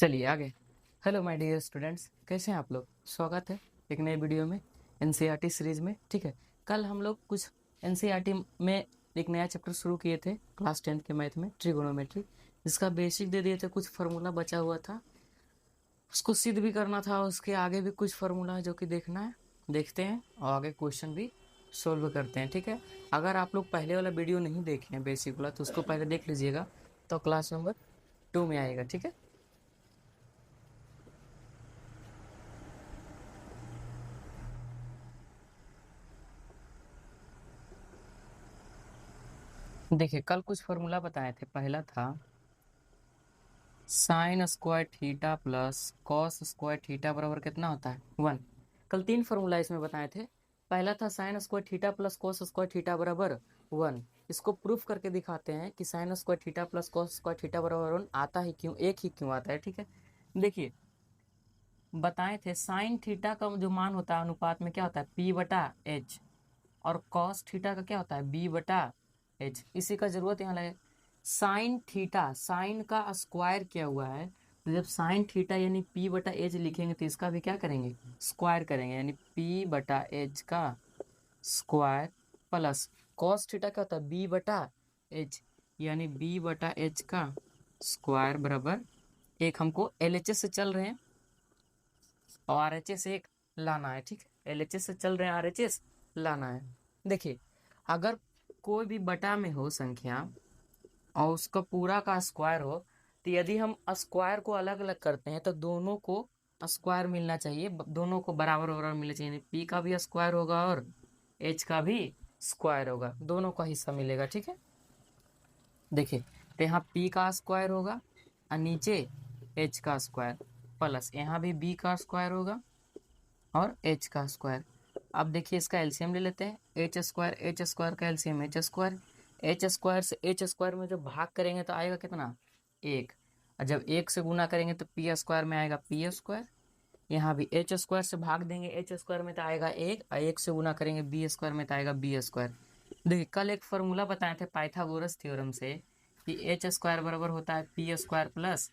चलिए आगे। Hello my dear students, कैसे हैं आप लोग। स्वागत है एक नए वीडियो में एनसीईआरटी सीरीज में। ठीक है, कल हम लोग कुछ एनसीईआरटी में एक नया चैप्टर शुरू किए थे क्लास 10th के मैथ में, ट्रिगोनोमेट्री, जिसका बेसिक दे दिए थे, कुछ फार्मूला बचा हुआ था, उसको सिद्ध भी करना था। उसके आगे भी कुछ फार्मूला है जो कि देखना है, देखते हैं और आगे क्वेश्चन भी सोल्व करते हैं। ठीक है, अगर आप लोग पहले वाला वीडियो नहीं देखे हैं बेसिक वाला तो उसको पहले देख लीजिएगा, तो क्लास नंबर 2 में आएगा। ठीक है, देखिए कल कुछ फॉर्मूला बताए थे। पहला था sine square theta plus cos square theta बराबर कितना होता है 1। कल 3 फॉर्मूला इसमें बताए थे। पहला था sine square theta plus cos square theta बराबर 1। इसको प्रूफ करके दिखाते हैं कि sine square theta plus cos square theta बराबर 1 आता ही क्यों, एक ही क्यों आता है। ठीक है, देखिए बताए थे साइन थीटा का जो मान होता है अनुपात में क्या होता है p/h, और कॉस थीटा का क्या होता है b/h। इसी का जरूरत यहाँ लगे। साइन थीटा, साइन का स्क्वायर किया हुआ है, तो जब साइन थीटा यानी p/h लिखेंगे तो इसका भी क्या करेंगे, स्क्वायर करेंगे, यानी p/h का स्क्वायर प्लस कॉस थीटा क्या होता है b/h, यानी b/h का स्क्वायर बराबर एक। हमको LHS से चल रहे हैं और RHS एक लाना है। ठीक है, LHS से चल रहे हैं, RHS लाना है। देखिए अगर कोई भी बटा में हो संख्या और उसका पूरा का स्क्वायर हो, तो यदि हम स्क्वायर को अलग अलग करते हैं तो दोनों को स्क्वायर मिलना चाहिए, दोनों को बराबर बराबर मिलना चाहिए। पी का भी स्क्वायर होगा और एच का भी स्क्वायर होगा, दोनों का हिस्सा मिलेगा। ठीक है, देखिए तो यहाँ पी का स्क्वायर होगा और नीचे एच का स्क्वायर, प्लस यहाँ भी बी का स्क्वायर और एच का स्क्वायर। अब देखिए इसका एलसीएम ले लेते हैं, एच स्क्वायर का एलसीएम एच स्क्वायर से एच स्क्वायर में जब भाग करेंगे तो आएगा कितना, एक। और जब एक से गुना करेंगे तो पी स्क्वायर में आएगा पी स्क्वायर। यहाँ भी एच स्क्वायर से भाग देंगे एच स्क्वायर में तो आएगा एक, और एक से गुना करेंगे बी स्क्वायर में तो आएगा बी स्क्वायर। देखिए कल एक फॉर्मूला बताए थे पाइथागोरस थ्योरम से कि एच स्क्वायर बराबर होता है p square plus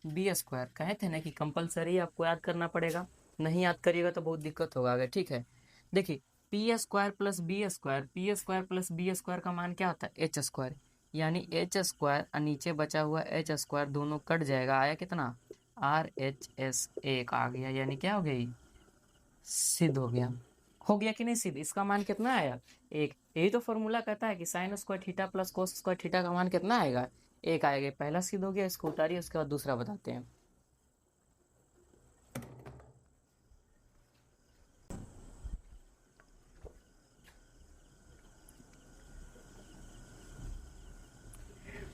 b square. कहे थे ना कि कंपलसरी आपको याद करना पड़ेगा, नहीं याद करिएगा तो बहुत दिक्कत होगा आगे। ठीक है, देखिए p square plus b square, p square plus b square का मान क्या होता है एच स्क्वायर, यानी एच स्क्वायर और नीचे बचा हुआ एच स्क्वायर दोनों कट जाएगा, आया कितना RHS एक आ गया, यानी क्या हो गई, सिद्ध हो गया। हो गया कि नहीं सिद्ध, इसका मान कितना आया एक। यही तो फॉर्मूला कहता है कि sine square theta plus cos square theta का मान कितना आएगा, एक आएगा। पहला सिद्ध हो गया, इसको उतारिए, उसके बाद दूसरा बताते हैं।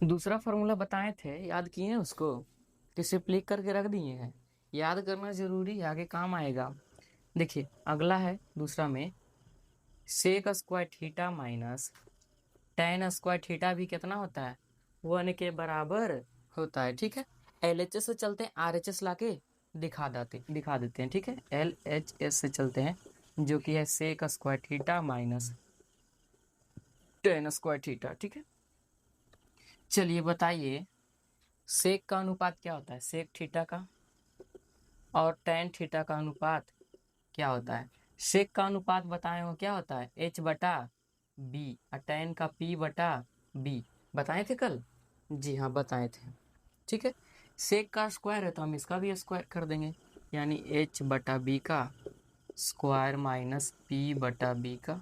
दूसरा फॉर्मूला बताए थे, याद किए हैं उसको कि सिर्फ लिख करके रख दिए हैं, याद करना जरूरी है, आगे काम आएगा। देखिए अगला है दूसरा में sec square theta minus tan square theta भी कितना होता है 1 के बराबर होता है। ठीक है, LHS से चलते हैं, RHS लाके दिखा देते हैं। ठीक है, LHS से चलते हैं जो कि है sec square theta minus tan square theta. ठीक है, चलिए बताइए सेक का अनुपात क्या होता है, सेक थीटा का और टेन थीटा का अनुपात क्या होता है। सेक का अनुपात बताए हो क्या होता है H/B, और टेन का P/B। बताए थे कल, जी हाँ बताए थे। ठीक है, सेक का स्क्वायर है तो हम इसका भी स्क्वायर कर देंगे, यानी H/B का स्क्वायर माइनस P/B का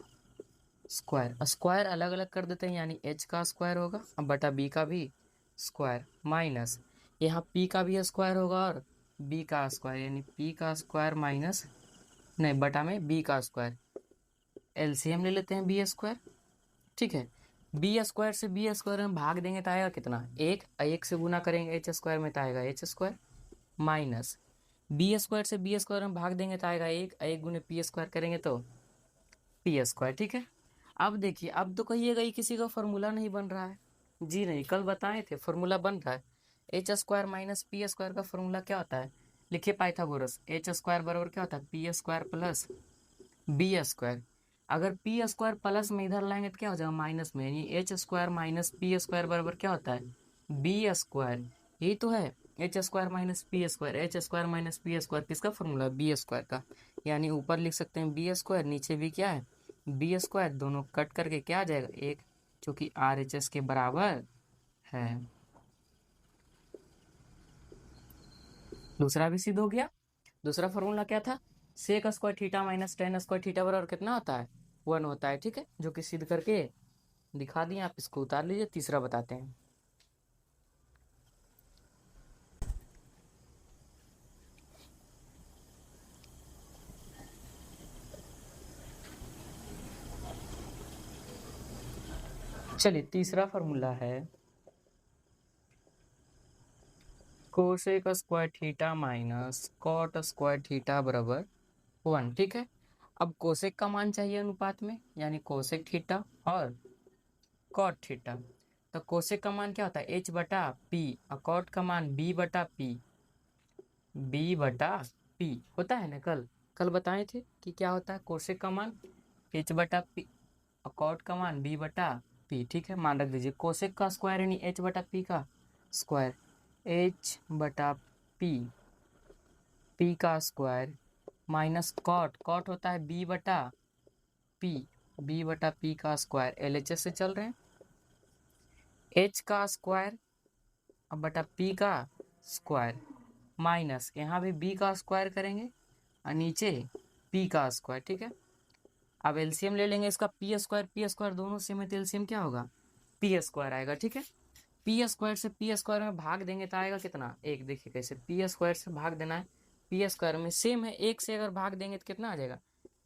स्क्वायर। स्क्वायर अलग अलग कर देते हैं, यानी H का स्क्वायर होगा और बटा B का भी स्क्वायर, माइनस यहाँ P का भी स्क्वायर होगा और B का स्क्वायर, यानी P का स्क्वायर माइनस नहीं बटा में B का स्क्वायर। एलसीएम ले लेते हैं बी स्क्वायर। ठीक है, बी स्क्वायर से बी स्क्वायर में भाग देंगे तो आएगा कितना, एक। एक से गुना करेंगे एच स्क्वायर में तो आएगा h square, minus b square से बी स्क्वायर में भाग देंगे तो आएगा एक, एक गुने पी स्क्वायर करेंगे तो पी स्क्वायर। ठीक है, अब देखिए अब तो कहिएगा ये किसी का फॉर्मूला नहीं बन रहा है। जी नहीं, कल बताए थे फॉर्मूला बन रहा है। H square minus P square का फॉर्मूला क्या होता है, लिखिए पाइथागोरस। एच स्क्वायर बराबर क्या होता है p square plus b square. अगर पी स्क्वायर प्लस में इधर लाएंगे तो क्या हो जाएगा माइनस में, यानी h square minus P square बराबर क्या होता है बी स्क्वायर। यही तो है, h square minus P square, H square minus P square किसका फॉर्मूला, बी स्क्वायर का। यानी ऊपर लिख सकते हैं बी स्क्वायर, नीचे भी क्या है बी स्क्वायर, दोनों कट करके क्या आ जाएगा एक, जो कि आर एच एस के बराबर है। दूसरा भी सिद्ध हो गया। दूसरा फॉर्मूला क्या था, sec square theta minus tan square theta बराबर कितना होता है, 1 होता है, ठीक है, जो कि सिद्ध करके दिखा दिए। आप इसको उतार लीजिए। तीसरा बताते हैं। चलिए तीसरा फॉर्मूला है cosec square theta minus cot square theta बराबर 1, ठीक है। अब कोसेक का मान चाहिए अनुपात में, यानी कोसेक थीटा और कॉट थीटा। तो कोसेक का मान क्या होता है, एच बटा पी, और कॉट का मान बी बटा पी, बी बटा पी होता है ना। कल कल बताए थे कि क्या होता है कोसेक का मान एच बटा पी और कॉट का मान बी बटा पी, ठीक है। मान रख दीजिए कोसेक का स्क्वायर यानी एच बटा पी का स्क्वायर, एच बटा पी, पी का स्क्वायर माइनस कॉट, कॉट होता है बी बटा पी, बी बटा पी का स्क्वायर, एलएचएस से चल रहे हैं, एच का स्क्वायर अब बटा पी का स्क्वायर माइनस यहाँ भी बी का स्क्वायर करेंगे और नीचे पी का स्क्वायर, ठीक है। अब एलसीएम ले लेंगे इसका, पी स्क्वायर दोनों सेम है तो एलसीएम क्या होगा, पी स्क्वायर आएगा, ठीक है। पी स्क्वायर से पी स्क्वायर में भाग देंगे तो आएगा कितना, एक। देखिए कैसे पी स्क्वायर से भाग देना है, पी स्क्वायर में सेम है, एक से अगर भाग देंगे तो कितना आ जाएगा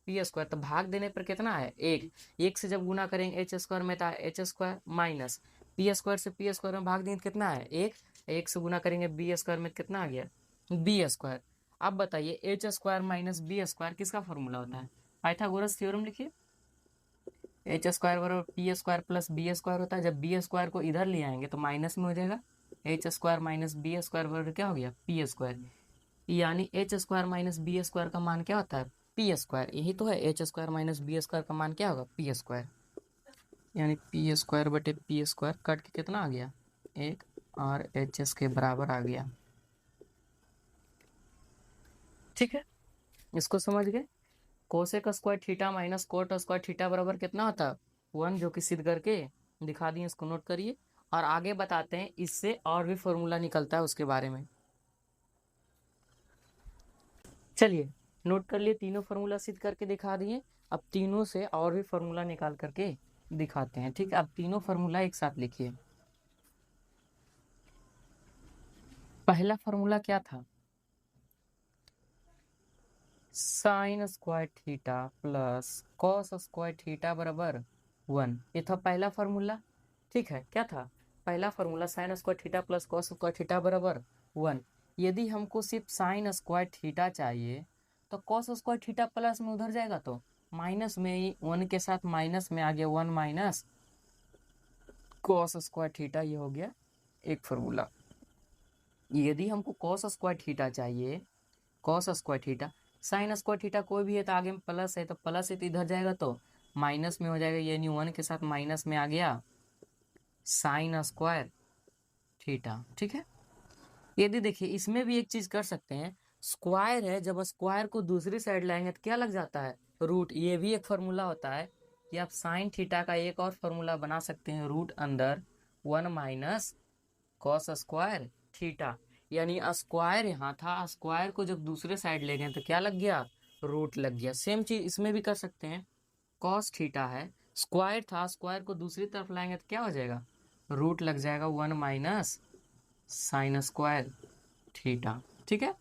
पी स्क्वायर, तो भाग देने पर कितना है एक, एक से जब गुना करेंगे एच स्क्वायर में तो H square minus P square से पी स्क्वायर में भाग देंगे तो कितना है एक, एक से गुना करेंगे बी स्क्वायर में कितना आ गया बी स्क्वायर। अब बताइए h square minus b square किसका फॉर्मूला होता है, पाइथागोरस थ्योरम लिखिए। एच स्क्वायर बराबर p square plus b square होता है, जब बी स्क्वायर को इधर ले आएंगे तो माइनस में हो जाएगा, h square minus b square बराबर क्या हो गया पी स्क्वायर। यानी h square minus b square का मान क्या होता है पी स्क्वायर, यही तो है, h square minus b square का मान क्या होगा पी स्क्वायर। यानी पी स्क्वायर बटे पी स्क्वायर कट के कितना आ गया एक, और एच एस के बराबर आ गया, ठीक है। इसको समझ गए। Cosec square theta minus cot square theta बराबर कितना होता है 1, जो कि सिद्ध करके दिखा दिए, इसको नोट करिए। और आगे बताते हैं इससे और भी फॉर्मूला निकलता है उसके बारे में। चलिए नोट कर लिए, तीनों फार्मूला सिद्ध करके दिखा दिए। अब तीनों से और भी फार्मूला निकाल करके दिखाते हैं, ठीक है। अब तीनों फार्मूला एक साथ लिखिए। पहला फार्मूला क्या था, sine square theta plus cos square theta बराबर 1, ये था पहला फार्मूला, ठीक है। क्या था पहला formula, sine square theta plus cos square theta बराबर 1। यदि हमको सिर्फ साइन स्क्वायर थीटा चाहिए तो कॉस स्क्वायर थीटा प्लस में उधर जाएगा तो माइनस में ही 1 के साथ माइनस में आ गया 1 माइनस कॉस स्क्वायर थीटा, ये हो गया एक फार्मूला। यदि हमको कॉस स्क्वायर थीटा चाहिए, cos square theta, sine square theta कोई भी है तो आगे में प्लस है, तो प्लस है तो इधर जाएगा तो माइनस में हो जाएगा, यानी 1 के साथ माइनस में आ गया साइन स्क्वायर थीटा, ठीक है। यदि देखिए इसमें भी एक चीज कर सकते हैं, स्क्वायर है, जब स्क्वायर को दूसरी साइड लाएंगे तो क्या लग जाता है रूट, ये भी एक फार्मूला होता है कि आप साइन थीटा का एक और फार्मूला बना सकते हैं, रूट अंदर 1 माइनस कॉस स्क्वायर थीटा। यानी स्क्वायर यहाँ था, स्क्वायर को जब दूसरे साइड ले गए तो क्या लग गया रूट लग गया। सेम चीज इसमें भी कर सकते हैं, कॉस थीटा है, स्क्वायर था, स्क्वायर को दूसरी तरफ लाएंगे तो क्या हो जाएगा रूट लग जाएगा 1 माइनस साइन स्क्वायर थीटा, ठीक है।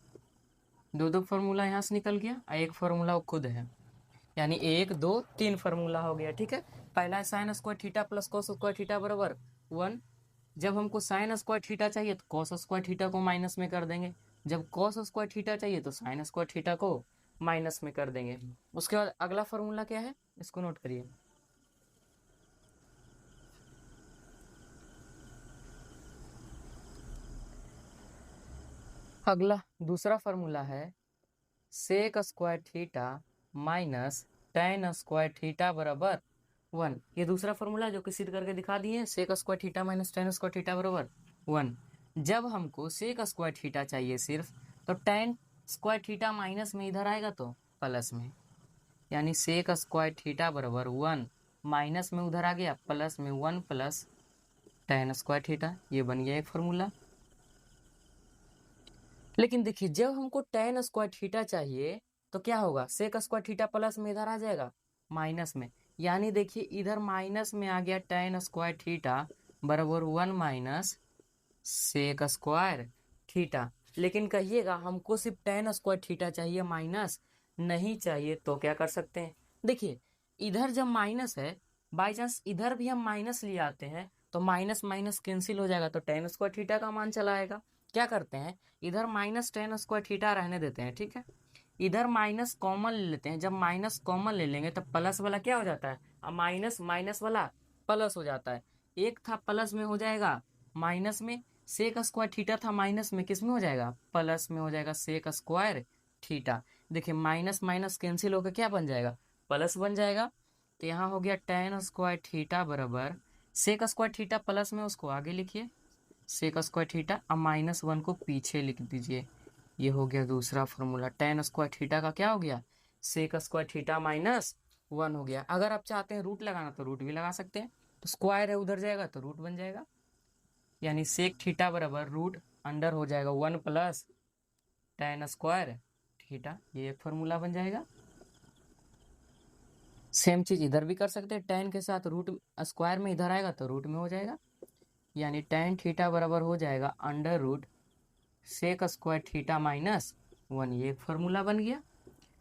दो दो फार्मूला यहाँ से निकल गया, एक फार्मूला वो खुद है, यानी 1 2 3 फार्मूला हो गया, ठीक है। पहला sine square theta plus cos square theta बराबर 1। जब हमको साइन स्क्वायर थीटा चाहिए तो कॉस स्क्वायर थीटा को माइनस में कर देंगे, जब कॉस स्क्वायर थीटा चाहिए तो साइन स्क्वायर थीटा को माइनस में कर देंगे। उसके बाद अगला फार्मूला क्या है, इसको नोट करिए। अगला दूसरा फार्मूला है sec square theta minus tan square theta बराबर 1। ये दूसरा फार्मूला जो कि सिद्ध करके दिखा दिए, sec square theta minus tan square theta बराबर 1। जब हमको सेक स्क्वायर थीटा चाहिए सिर्फ, तो टेन स्क्वायर थीटा माइनस में इधर आएगा तो प्लस में, यानी सेक स्क्वायर थीटा बराबर 1 माइनस में उधर आ गया प्लस में 1 प्लस टेन स्क्वायर थीटा। ये बन गया एक फॉर्मूला। लेकिन देखिए जब हमको टेन स्क्वायर थीटा चाहिए तो क्या होगा, सेक स्क्वायर थीटा प्लस में इधर आ जाएगा माइनस में, यानी देखिए इधर माइनस में आ गया टेन स्क्वायर थीटा बराबर 1 माइनस सेक स्क्वायर थीटा। लेकिन कहिएगा हमको सिर्फ टेन स्क्वायर थीटा चाहिए, माइनस नहीं चाहिए, तो क्या कर सकते हैं, देखिए इधर जब माइनस है, बाई चांस इधर भी हम माइनस ले आते हैं तो माइनस माइनस कैंसिल हो जाएगा, तो टेन स्क्वायर थीटा का मान चला आएगा। क्या करते हैं, इधर माइनस टेन स्क्वायर थीटा रहने देते हैं, ठीक है, इधर माइनस कॉमन ले लेते हैं। जब माइनस कॉमन ले लेंगे तब प्लस वाला क्या हो जाता है, अब माइनस माइनस वाला प्लस हो जाता है, एक था प्लस में हो जाएगा माइनस में, सेक स्क्वायर थीटा था माइनस में, किस में हो जाएगा, प्लस में हो जाएगा सेक स्क्वायर थीटा। देखिए माइनस माइनस कैंसिल होकर क्या बन जाएगा, प्लस बन जाएगा। तो यहाँ हो गया टेन स्क्वायर थीटा बराबर सेक स्क्वायर थीटा प्लस में उसको आगे लिखिए सेक स्क्वायर थीटा, अब माइनस 1 को पीछे लिख दीजिए। ये हो गया दूसरा फॉर्मूला, टेन स्क्वायर थीटा का क्या हो गया, सेक स्क्वायर थीटा माइनस 1 हो गया। अगर आप चाहते हैं रूट लगाना तो रूट भी लगा सकते हैं, तो स्क्वायर है उधर जाएगा तो रूट बन जाएगा, यानी सेक थीटा बराबर रूट अंडर हो जाएगा 1 प्लस टेन स्क्वायर थीटा। ये एक फॉर्मूला बन जाएगा। सेम चीज इधर भी कर सकते हैं, टेन के साथ रूट स्क्वायर में इधर आएगा तो रूट में हो जाएगा, यानी टेन थीटा बराबर हो जाएगा under root sec square theta minus 1। ये एक फॉर्मूला बन गया।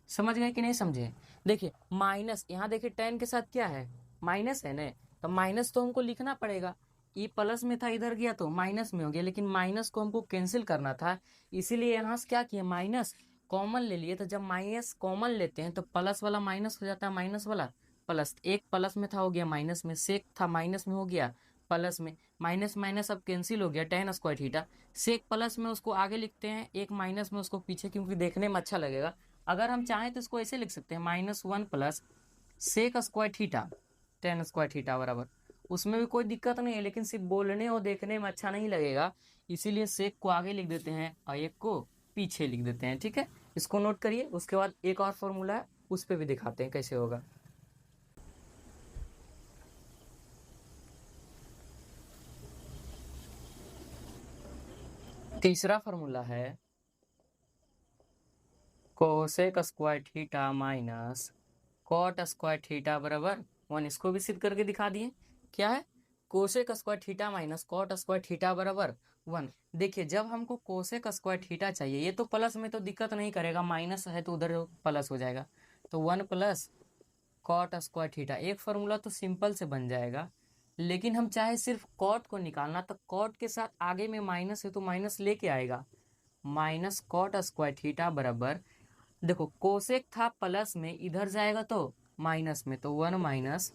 समझ गए कि नहीं समझे, देखिए माइनस यहाँ देखिए टेन के साथ क्या है, माइनस है ना, तो माइनस तो हमको लिखना पड़ेगा, ये प्लस में था इधर गया तो माइनस में हो गया, लेकिन माइनस को हमको कैंसिल करना था, इसीलिए यहाँ से क्या किया, माइनस कॉमन ले लिए। तो जब माइनस कॉमन लेते हैं तो प्लस वाला माइनस हो जाता है, माइनस वाला प्लस, एक प्लस में था हो गया माइनस में, सेक था माइनस में हो गया प्लस में, माइनस माइनस अब कैंसिल हो गया tan square theta, sec plus में उसको आगे लिखते हैं, एक माइनस में उसको पीछे, क्योंकि देखने में अच्छा लगेगा। अगर हम चाहें तो इसको ऐसे लिख सकते हैं minus 1 plus sec square theta tan square theta बराबर, उसमें भी कोई दिक्कत नहीं है, लेकिन सिर्फ बोलने और देखने में अच्छा नहीं लगेगा, इसीलिए सेक को आगे लिख देते हैं और एक को पीछे लिख देते हैं, ठीक है, इसको नोट करिए। उसके बाद एक और फॉर्मूला है, उस पर भी दिखाते हैं कैसे होगा। तीसरा फॉर्मूला है cosec square theta minus cot square theta बराबर 1। इसको भी सिद्ध करके दिखा दिए। क्या है, cosec square theta minus cot square theta बराबर 1। देखिए जब हमको कोसेक स्क्वायर थीटा चाहिए, ये तो प्लस में तो दिक्कत नहीं करेगा, माइनस है तो उधर प्लस हो जाएगा, तो 1 प्लस कॉट स्क्वायर थीटा, एक फॉर्मूला तो सिंपल से बन जाएगा। लेकिन हम चाहे सिर्फ कॉट को निकालना, तो कॉट के साथ आगे में माइनस है तो माइनस लेके आएगा, माइनस कॉट स्क्वायर थीटा बराबर, देखो कोसेक था प्लस में, इधर जाएगा तो माइनस में, तो 1 माइनस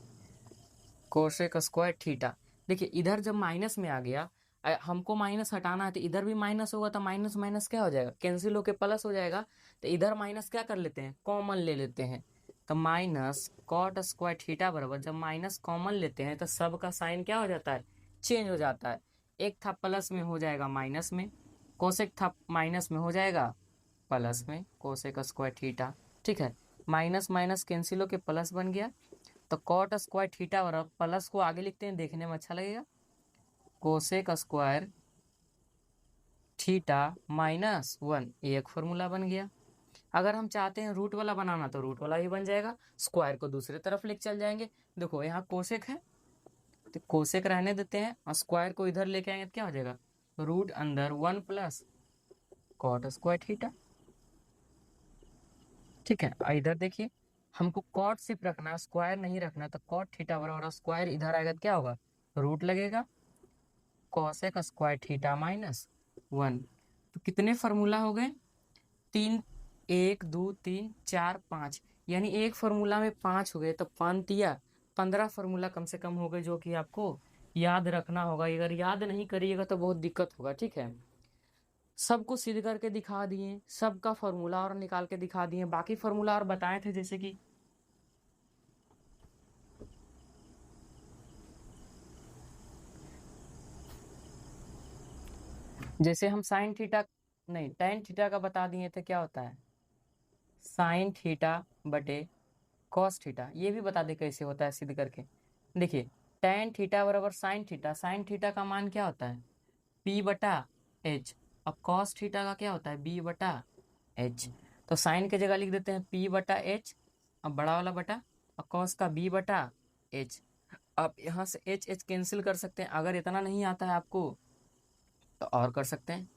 कोसेक स्क्वायर थीटा। देखिए इधर जब माइनस में आ गया, हमको माइनस हटाना है तो इधर भी माइनस होगा, तो माइनस माइनस क्या हो जाएगा, कैंसिल होके प्लस हो जाएगा, तो इधर माइनस क्या कर लेते हैं, कॉमन ले लेते हैं, तो माइनस कॉट स्क्वायर थीटा बराबर, जब माइनस कॉमन लेते हैं तो सबका साइन क्या हो जाता है, चेंज हो जाता है, एक था प्लस में हो जाएगा माइनस में, कोसेक था माइनस में हो जाएगा प्लस में कोसेक स्क्वायर थीटा, ठीक है, माइनस माइनस कैंसिल होके प्लस बन गया, तो कॉट स्क्वायर थीटा बराबर, प्लस को आगे लिखते हैं देखने में अच्छा लगेगा, कोसेक स्क्वायर थीटा माइनस 1। ये एक फॉर्मूला बन गया। अगर हम चाहते हैं रूट वाला बनाना तो रूट वाला भी बन जाएगा, स्क्वायर को दूसरी तरफ लेके चल जाएंगे। देखो यहाँ कोसेक है तो कोसेक रहने देते हैं, और स्क्वायर को इधर लेके आएंगे तो क्या हो जाएगा, रूट अंदर 1 प्लस कॉट स्क्वायर थीटा, ठीक है। और इधर देखिए हमको कॉट सिर्फ रखना, स्क्वायर नहीं रखना, तो कॉट थीटा बराबर स्क्वायर इधर आएगा तो क्या होगा, रूट लगेगा कॉसेक स्क्वायर थीटा माइनस 1। तो कितने फार्मूला हो गए, तीन, 1 2 3 4 5, यानी एक फार्मूला में 5 हो गए, तो 5 या 15 फार्मूला कम से कम हो गए, जो कि आपको याद रखना होगा। अगर याद नहीं करिएगा तो बहुत दिक्कत होगा, ठीक है। सबको सिद्ध करके दिखा दिए, सबका फॉर्मूला और निकाल के दिखा दिए, बाकी फॉर्मूला और बताए थे, जैसे कि जैसे हम साइन थीटा नहीं टेन थीटा का बता दिए थे, क्या होता है साइन थीटा बटे कॉस थीटा, ये भी बता दे कैसे होता है सिद्ध करके। देखिए टेन थीटा बराबर साइन थीटा का मान क्या होता है पी बटा एच। अब कॉस थीटा का क्या होता है बी बटा एच। तो साइन की जगह लिख देते हैं पी बटा एच, अब बड़ा वाला बटा, और कॉस का बी बटा एच। आप यहाँ से एच एच कैंसिल कर सकते हैं, अगर इतना नहीं आता है आपको तो और कर सकते हैं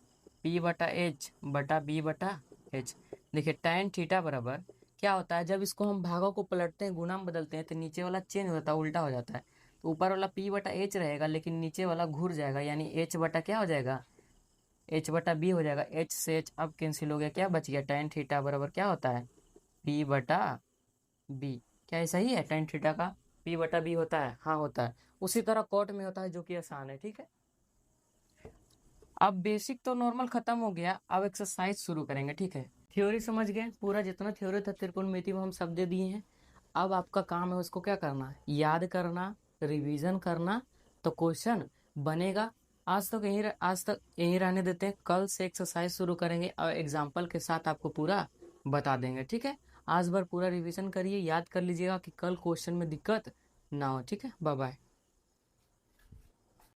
पी बटा एच बटा बी बटा एच। देखिए tan थीटा बराबर क्या होता है, जब इसको हम भागों को पलटते हैं गुणा में बदलते हैं तो नीचे वाला चेंज हो जाता है, उल्टा हो जाता है। तो ऊपर वाला पी बटा एच रहेगा लेकिन नीचे वाला घूर जाएगा, यानी एच बटा क्या हो जाएगा एच बटा बी हो जाएगा। एच से एच अब कैंसिल हो गया, क्या बच गया tan थीटा बराबर क्या होता है पी बटा बी। क्या ऐसा ही है tan थीटा का पी बटा बी होता है, हाँ होता है। उसी तरह कॉट में होता है जो कि आसान है, ठीक है। अब बेसिक तो नॉर्मल खत्म हो गया, अब एक्सरसाइज शुरू करेंगे, ठीक है। थ्योरी समझ गए, पूरा जितना थ्योरी था त्रिकोणमिति में हम सब दे दिए हैं। अब आपका काम है उसको क्या करना, याद करना, रिवीजन करना, तो क्वेश्चन बनेगा। आज तक यहीं रहने देते हैं, कल से एक्सरसाइज शुरू करेंगे और एग्जाम्पल के साथ आपको पूरा बता देंगे, ठीक है। आज भर पूरा रिवीजन करिए, याद कर लीजिएगा कि कल क्वेश्चन में दिक्कत ना हो, ठीक है। Bye bye.